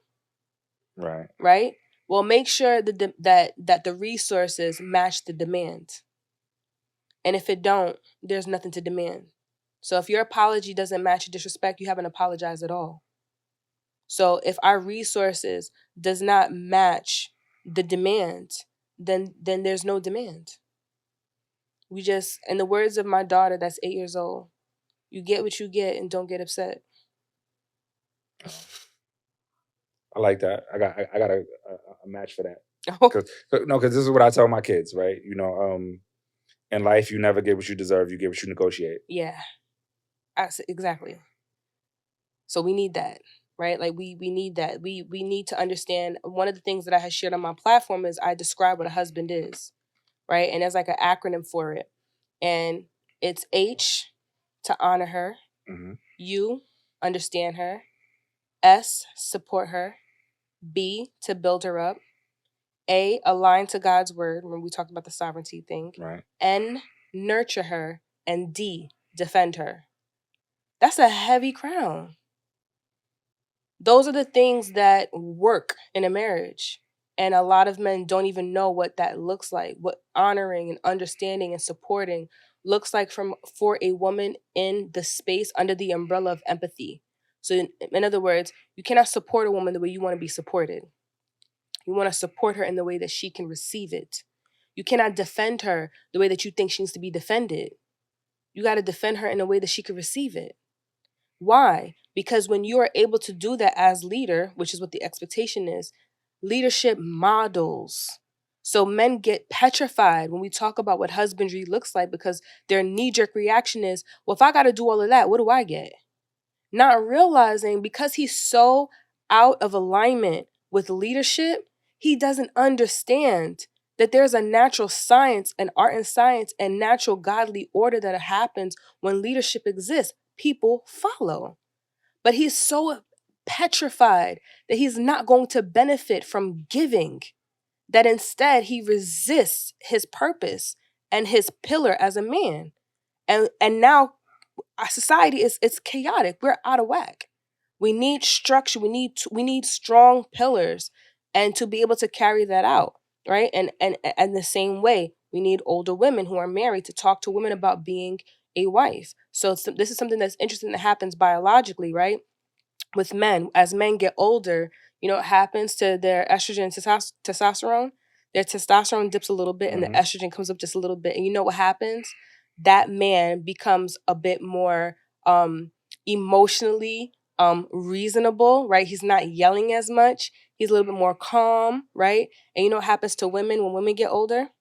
Right. Right. Well, make sure that the resources match the demand. And if it don't, there's nothing to demand. So if your apology doesn't match your disrespect, you haven't apologized at all. So if our resources does not match the demand, then there's no demand. We just, in the words of my daughter that's 8 years old, you get what you get and don't get upset. I like that. I got a match for that. Because this is what I tell my kids, right? In life, you never get what you deserve. You get what you negotiate. Yeah, exactly. So we need that, right? Like we need that. We need to understand. One of the things that I had shared on my platform is I describe what a husband is, right? And there's like an acronym for it, and it's H, to honor her. U, understand her. S, support her. B, to build her up. A, align to God's word, when we talked about the sovereignty thing. Right. N, nurture her. And D, defend her. That's a heavy crown. Those are the things that work in a marriage. And a lot of men don't even know what that looks like, what honoring and understanding and supporting looks like for a woman in the space under the umbrella of empathy. So in other words, you cannot support a woman the way you want to be supported. You want to support her in the way that she can receive it. You cannot defend her the way that you think she needs to be defended. You got to defend her in a way that she can receive it. Why? Because when you are able to do that as leader, which is what the expectation is, leadership models. So men get petrified when we talk about what husbandry looks like because their knee-jerk reaction is, well, if I got to do all of that, what do I get? Not realizing because he's so out of alignment with leadership, he doesn't understand that there's a natural science, an art and science, and natural godly order that happens when leadership exists. People follow. But he's so petrified that he's not going to benefit from giving, that instead he resists his purpose and his pillar as a man. And now our society it's chaotic. We're out of whack. We need structure. We need strong pillars, and to be able to carry that out, right? And the same way, we need older women who are married to talk to women about being a wife. So this is something that's interesting that happens biologically, right? With men, as men get older, you know what happens to their estrogen and testosterone? Their testosterone dips a little bit and the estrogen comes up just a little bit. And you know what happens? That man becomes a bit more emotionally reasonable, right? He's not yelling as much. He's a little bit more calm, right? And you know what happens to women when women get older?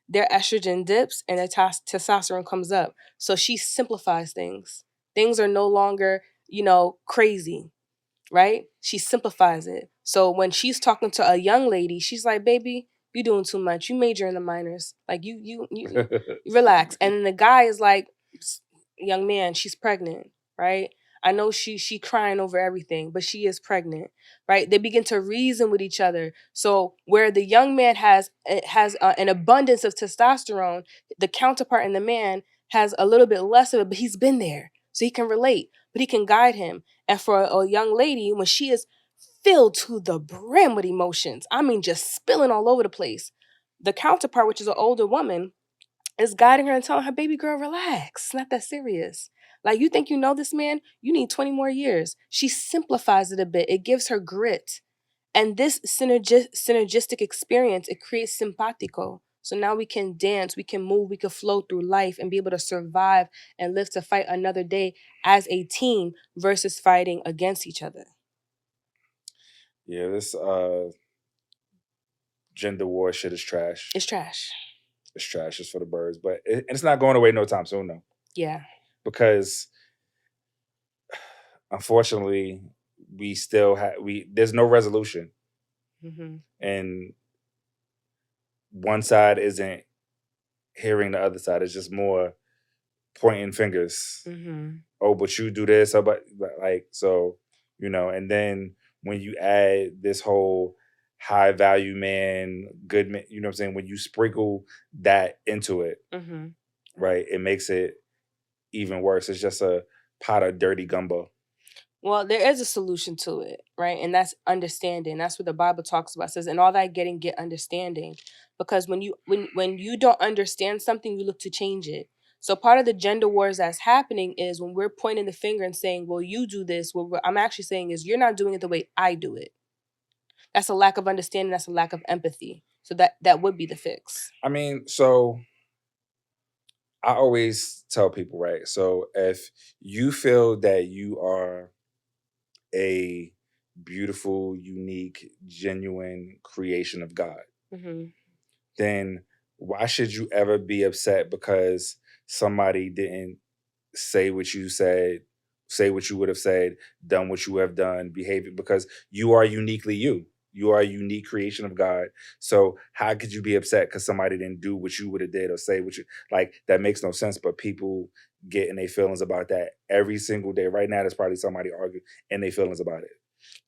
Their estrogen dips and their testosterone comes up. So she simplifies things. Things are no longer, crazy, right? She simplifies it. So when she's talking to a young lady, she's like, "Baby, you doing too much. You major in the minors. Like you relax." And then the guy is like, "Young man, she's pregnant, right? I know she crying over everything, but she is pregnant, right?" They begin to reason with each other. So where the young man has an abundance of testosterone, the counterpart in the man has a little bit less of it, but he's been there, so he can relate, but he can guide him. And for a young lady, when she is filled to the brim with emotions, I mean, just spilling all over the place, the counterpart, which is an older woman, is guiding her and telling her, "Baby girl, relax. It's not that serious. Like, you think you know this man? You need 20 more years." She simplifies it a bit. It gives her grit. And this synergistic experience, it creates simpatico. So now we can dance, we can move, we can flow through life and be able to survive and live to fight another day as a team versus fighting against each other. Yeah, this gender war shit is trash. It's trash. It's trash. It's for the birds. But it's not going away no time soon, though. Yeah. Because unfortunately, we still have there's no resolution. And one side isn't hearing the other side. It's just more pointing fingers. Oh, but you do this. Oh, but like, so, and then when you add this whole high value man, good man, you know what I'm saying? When you sprinkle that into it, right, it makes it even worse. It's just a pot of dirty gumbo. Well, there is a solution to it, right? And that's understanding. That's what the Bible talks about. It says, "In all that getting, get understanding." Because when you don't understand something, you look to change it. So part of the gender wars that's happening is when we're pointing the finger and saying, "Well, you do this." What I'm actually saying is, you're not doing it the way I do it. That's a lack of understanding. That's a lack of empathy. So that would be the fix. I mean, so I always tell people, right? So if you feel that you are a beautiful, unique, genuine creation of God, then why should you ever be upset because somebody didn't say what you said, say what you would have said, done what you have done, behave? Because you are uniquely you. You are a unique creation of God. So how could you be upset because somebody didn't do what you would have did or say what you like? That makes no sense. But people get in their feelings about that every single day. Right now, there's probably somebody arguing in their feelings about it.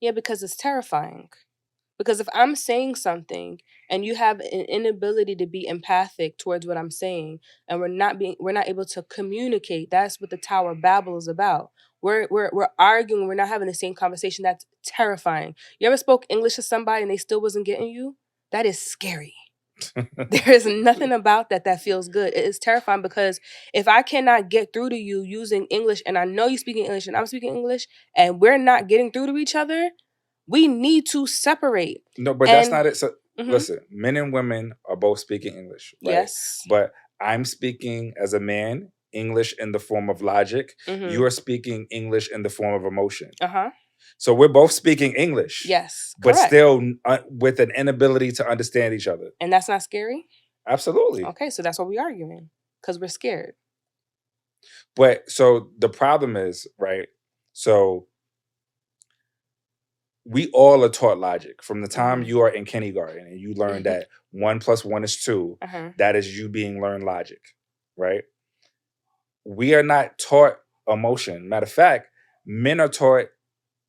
Yeah, because it's terrifying. Because if I'm saying something and you have an inability to be empathic towards what I'm saying, and we're not able to communicate, that's what the Tower of Babel is about. We're arguing, we're not having the same conversation. That's terrifying. You ever spoke English to somebody and they still wasn't getting you? That is scary. There is nothing about that feels good. It is terrifying because if I cannot get through to you using English, and I know you speaking English and I'm speaking English, and we're not getting through to each other, we need to separate. No, but that's not it. So listen, men and women are both speaking English, right? Yes. But I'm speaking as a man English in the form of logic. You are speaking English in the form of emotion. So we're both speaking English. Yes, but correct. still with an inability to understand each other. And that's not scary? Absolutely. Okay, so that's what we're arguing, because we're scared. But so the problem is, right? So we all are taught logic from the time you are in kindergarten and you learn that 1 + 1 is 2. That is you being learned logic, right? We are not taught emotion. Matter of fact, men are taught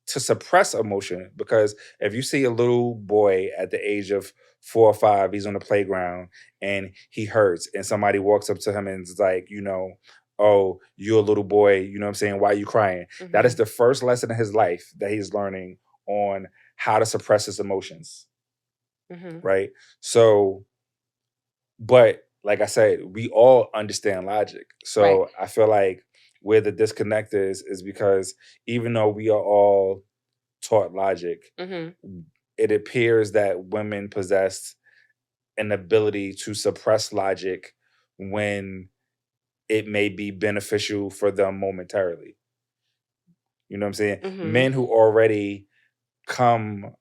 to suppress emotion, because if you see a little boy at the age of 4 or 5, he's on the playground and he hurts, and somebody walks up to him and is like, oh, you're a little boy, you know what I'm saying? Why are you crying? That is the first lesson in his life that he's learning on how to suppress his emotions. Right? So, but like I said, we all understand logic. So I feel like where the disconnect is because even though we are all taught logic, it appears that women possess an ability to suppress logic when it may be beneficial for them momentarily. You know what I'm saying? Men who already come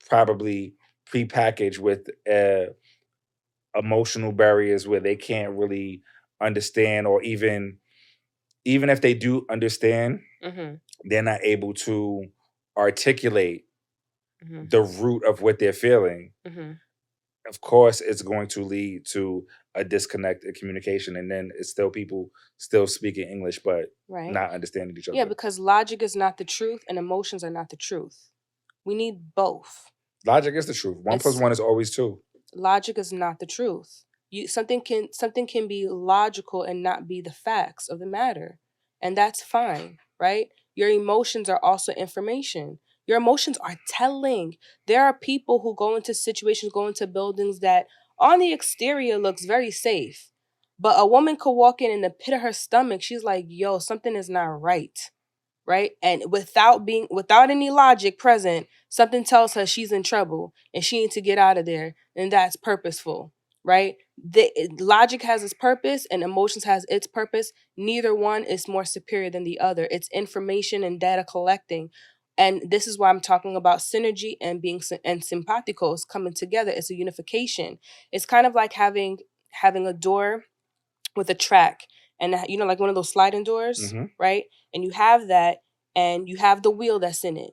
probably prepackaged with emotional barriers where they can't really understand, or even if they do understand, they're not able to articulate the root of what they're feeling. Of course, it's going to lead to a disconnect in communication, and then it's still people still speaking English but not understanding each other. Yeah, because logic is not the truth and emotions are not the truth. We need both. Logic is the truth. 1 + 1 is always 2. Logic is not the truth. Something can be logical and not be the facts of the matter, and that's fine, right? Your emotions are also information. Your emotions are telling. There are people who go into situations, go into buildings that on the exterior looks very safe, but a woman could walk in the pit of her stomach. She's like, yo, something is not right. Right? And without any logic present, something tells her she's in trouble and she needs to get out of there. And that's purposeful, right? Logic has its purpose and emotions has its purpose. Neither one is more superior than the other. It's information and data collecting. And this is why I'm talking about synergy and and simpaticos coming together. It's a unification. It's kind of like having a door with a track, and like one of those sliding doors, right? And you have that, and you have the wheel that's in it.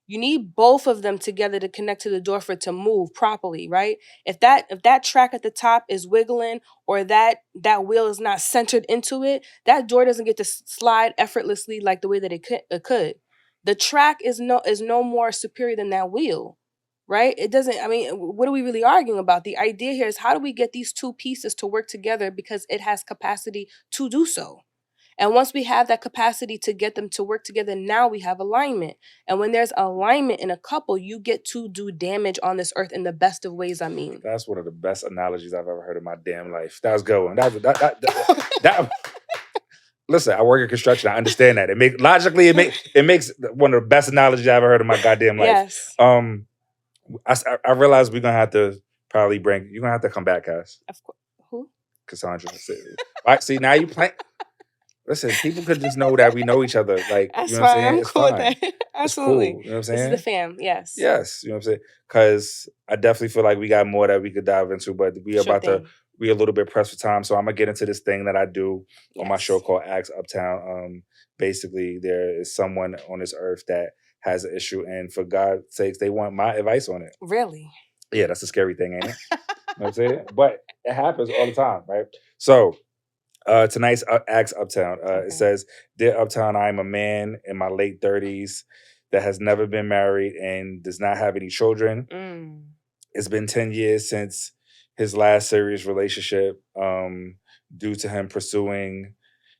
You need both of them together to connect to the door for it to move properly, right? If that track at the top is wiggling, or that wheel is not centered into it, that door doesn't get to slide effortlessly like the way that it could. The track is no more superior than that wheel. Right? It doesn't, I mean, what are we really arguing about? The idea here is, how do we get these two pieces to work together, because it has capacity to do so. And once we have that capacity to get them to work together, now we have alignment. And when there's alignment in a couple, you get to do damage on this earth in the best of ways, I mean. That's one of the best analogies I've ever heard in my damn life. That was good one. That listen, I work in construction. I understand that. It makes one of the best analogies I ever heard in my goddamn life. Yes. I realize we're gonna have to probably you're gonna have to come back, Cass. Of course. Who? Cassandra. Right, see, now you playing. Listen, people could just know that we know each other. Like, that's you know what I'm saying? I'm It's cool fine. with that. Absolutely. It's cool. You know what I'm saying? This is the fam, yes. Yes, you know what I'm saying? Because I definitely feel like we got more that we could dive into, but we are we're a little bit pressed for time. So I'm gonna get into this thing that I do on my show called Ask Uptown. Basically, there is someone on this earth that has an issue, and for God's sakes, they want my advice on it. Really? Yeah, that's a scary thing, ain't it? You know what I'm saying? But it happens all the time, right? So tonight's Ask Uptown. It says, "Dear Uptown, I am a man in my late 30s that has never been married and does not have any children. It's been 10 years since his last serious relationship, due to him pursuing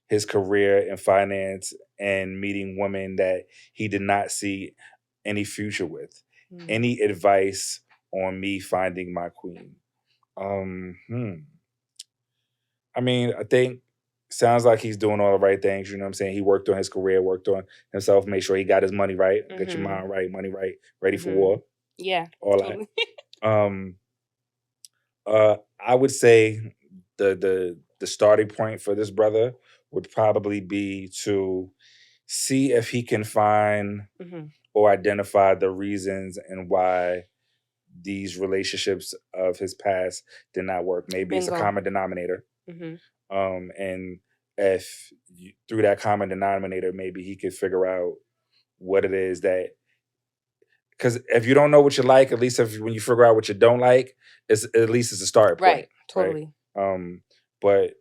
his career in finance and meeting women that he did not see any future with. Any advice on me finding my queen?" I mean, I think sounds like he's doing all the right things. You know what I'm saying? He worked on his career, worked on himself, made sure he got his money right, get your mind right, money right, ready for war. Yeah. All totally. that. I would say the starting point for this brother would probably be to see if he can find or identify the reasons and why these relationships of his past did not work. Maybe it's a Bingo. common denominator. And if through that common denominator, maybe he could figure out what it is that, because if you don't know what you like, at least when you figure out what you don't like, at least it's a start point. Right. Totally. Right? But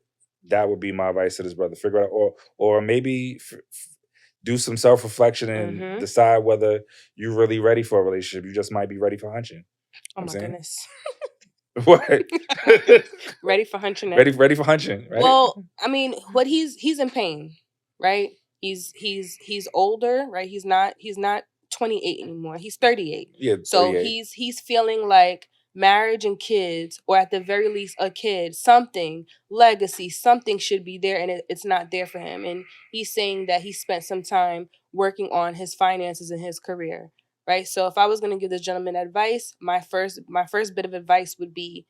that would be my advice to this brother. Figure out, or maybe do some self-reflection and decide whether you're really ready for a relationship. You just might be ready for hunching. Oh my goodness. What? Ready for hunching. Ready for hunching, right? Well, I mean, what he's in pain, right? He's older, right? He's not 28 anymore. He's 38. Yeah. 38. So he's feeling like marriage and kids, or at the very least a kid, something, legacy, something should be there, and it's not there for him. And he's saying that he spent some time working on his finances and his career, right? So if I was going to give this gentleman advice, my first bit of advice would be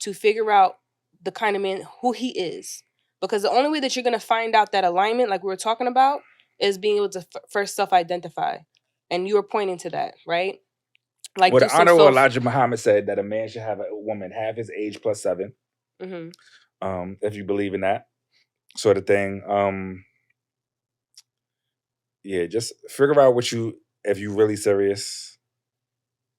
to figure out the kind of man who he is, because the only way that you're going to find out that alignment, like we were talking about, is being able to first self-identify. And you were pointing to that, right? Like, well, the Honorable Elijah Muhammad said that a man should have a woman half his age plus 7. If you believe in that sort of thing. Yeah, just figure out if you're really serious.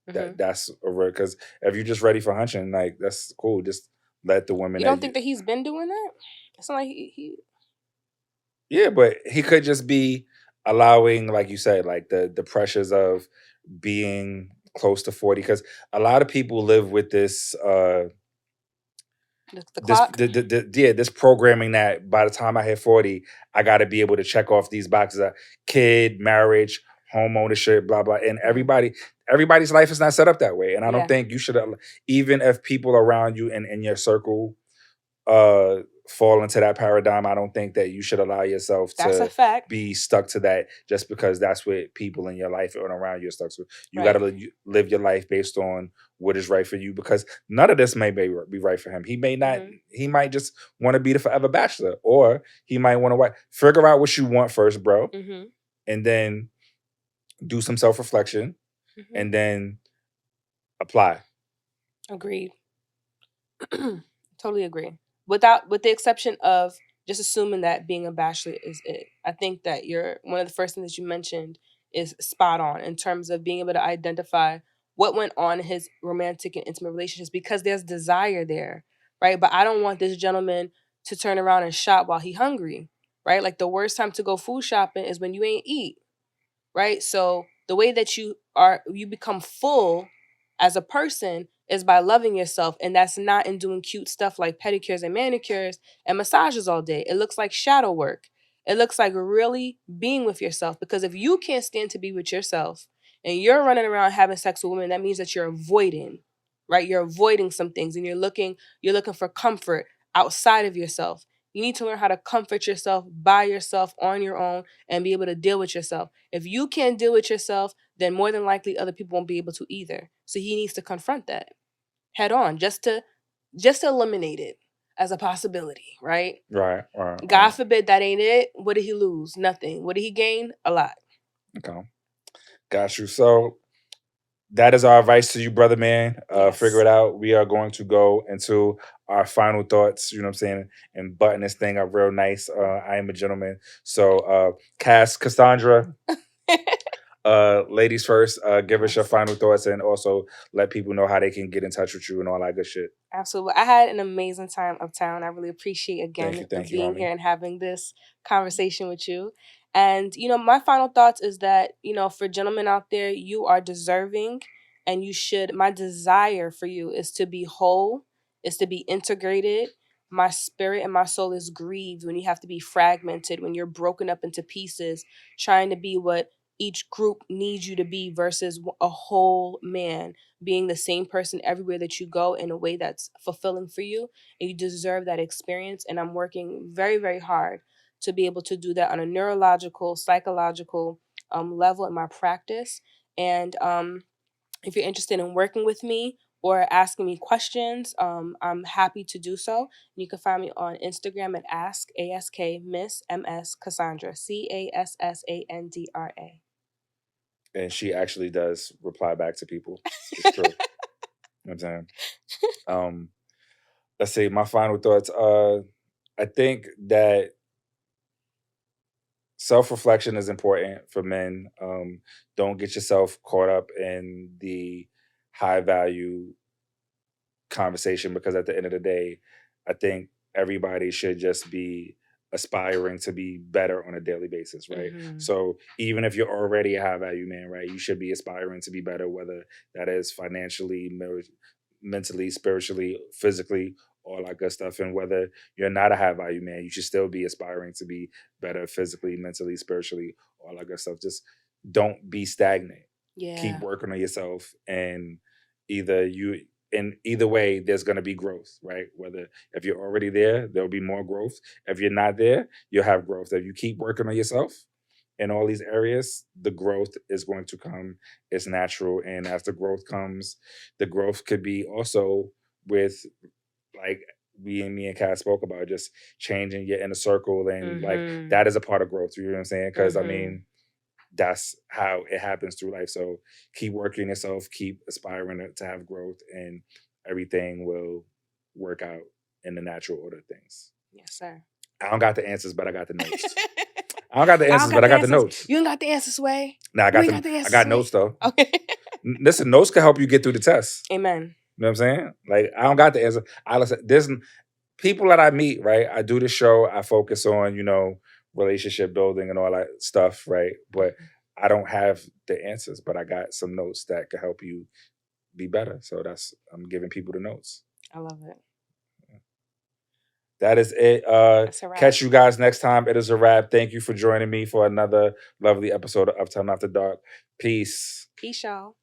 That's a real, because if you're just ready for hunching, like, that's cool. Just let the women. You don't think that he's been doing that? It's not like he. Yeah, but he could just be allowing, like you said, like the pressures of being close to 40, because a lot of people live with this this programming that by the time I hit 40, I got to be able to check off these boxes of kid, marriage, home ownership, blah blah. And everybody's life is not set up that way. And I don't think you should, even if people around you and in your circle fall into that paradigm, I don't think that you should allow yourself to be stuck to that just because that's what people in your life and around you are stuck to. You got to live your life based on what is right for you, because none of this may be right for him. He may not, he might just want to be the forever bachelor, or he might want to figure out what you want first, bro, and then do some self-reflection and then apply. Agreed. Totally agree. With the exception of just assuming that being a bachelor is it. I think that one of the first things that you mentioned is spot on in terms of being able to identify what went on in his romantic and intimate relationships, because there's desire there, right? But I don't want this gentleman to turn around and shop while he's hungry, right? Like, the worst time to go food shopping is when you ain't eat, right? So the way that you become full as a person is by loving yourself, and that's not in doing cute stuff like pedicures and manicures and massages all day. It looks like shadow work. It looks like really being with yourself, because if you can't stand to be with yourself and you're running around having sex with women, that means that you're avoiding, right? You're avoiding some things, and you're looking for comfort outside of yourself. You need to learn how to comfort yourself by yourself on your own and be able to deal with yourself. If you can't deal with yourself, then more than likely other people won't be able to either. So he needs to confront that head on, just to eliminate it as a possibility, right? Right. God forbid that ain't it. What did he lose? Nothing. What did he gain? A lot. Okay. Got you. So that is our advice to you, brother man. Yes. Figure it out. We are going to go into our final thoughts, you know what I'm saying, and button this thing up real nice. I am a gentleman. So Cassandra, ladies first, give us your final thoughts, and also let people know how they can get in touch with you and all that good shit. Absolutely. I had an amazing time uptown. I really appreciate, again, being here and having this conversation with you. And, my final thoughts is that, for gentlemen out there, you are deserving, and my desire for you is to be whole, is to be integrated. My spirit and my soul is grieved when you have to be fragmented, when you're broken up into pieces, trying to be what each group needs you to be versus a whole man, being the same person everywhere that you go in a way that's fulfilling for you. And you deserve that experience. And I'm working very, very hard to be able to do that on a neurological, psychological level in my practice. And if you're interested in working with me or asking me questions, I'm happy to do so. You can find me on Instagram at AskMsCassandra, Cassandra. And she actually does reply back to people. It's true. You know what I'm saying? Let's see, my final thoughts. I think that self-reflection is important for men. Don't get yourself caught up in the high value conversation, because at the end of the day, I think everybody should just be aspiring to be better on a daily basis, right? So even if you're already a high value man, right, you should be aspiring to be better, whether that is financially, mentally, spiritually, physically, all that good stuff. And whether you're not a high value man, you should still be aspiring to be better physically, mentally, spiritually, all that good stuff. Just don't be stagnant. Keep working on yourself, and either way, there's going to be growth, right? Whether if you're already there, there'll be more growth. If you're not there, you'll have growth. If you keep working on yourself in all these areas, the growth is going to come. It's natural. And as the growth comes, the growth could be also with, like, me and Kat spoke about, just changing your inner circle. And like, that is a part of growth. You know what I'm saying? Because I mean, that's how it happens through life. So keep working yourself, keep aspiring to have growth, and everything will work out in the natural order of things. Yes, sir. I don't got the answers, but I got the notes. I don't got the answers, but I got the notes. You don't got the answers, Sway? Nah, I got notes though. Okay. Listen, notes can help you get through the test. Amen. You know what I'm saying? Like, I don't got the answer. There's people that I meet, right? I do the show, I focus on, relationship building and all that stuff, right? But I don't have the answers, but I got some notes that can help you be better. So I'm giving people the notes. I love it. That is it. Catch you guys next time. It is a wrap. Thank you for joining me for another lovely episode of Uptown After Dark. Peace. Peace, y'all.